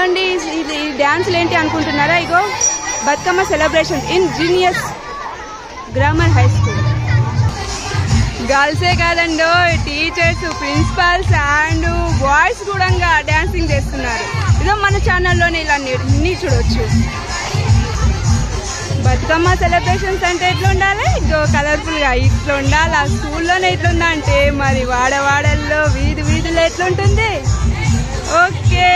అండి ఈ డ్యాన్సులు ఏంటి అనుకుంటున్నారా? ఇగో Bathukamma celebration in Genius Grammar High School. గర్ల్సే కాదండో, టీచర్స్, ప్రిన్సిపల్స్ అండ్ బాయ్స్ కూడా డాన్సింగ్ చేస్తున్నారు. ఇదో మన ఛానల్లోనే ఇలా అన్ని చూడొచ్చు. బతుకమ్మ సెలబ్రేషన్స్ అంటే ఎట్లా ఉండాలి? ఇగో కలర్ఫుల్గా ఇట్లా ఉండాలి. ఆ స్కూల్లోనే ఇట్లుందా అంటే మరి వాడవాడల్లో వీధుల్లో ఎట్లుంటుంది? ఓకే.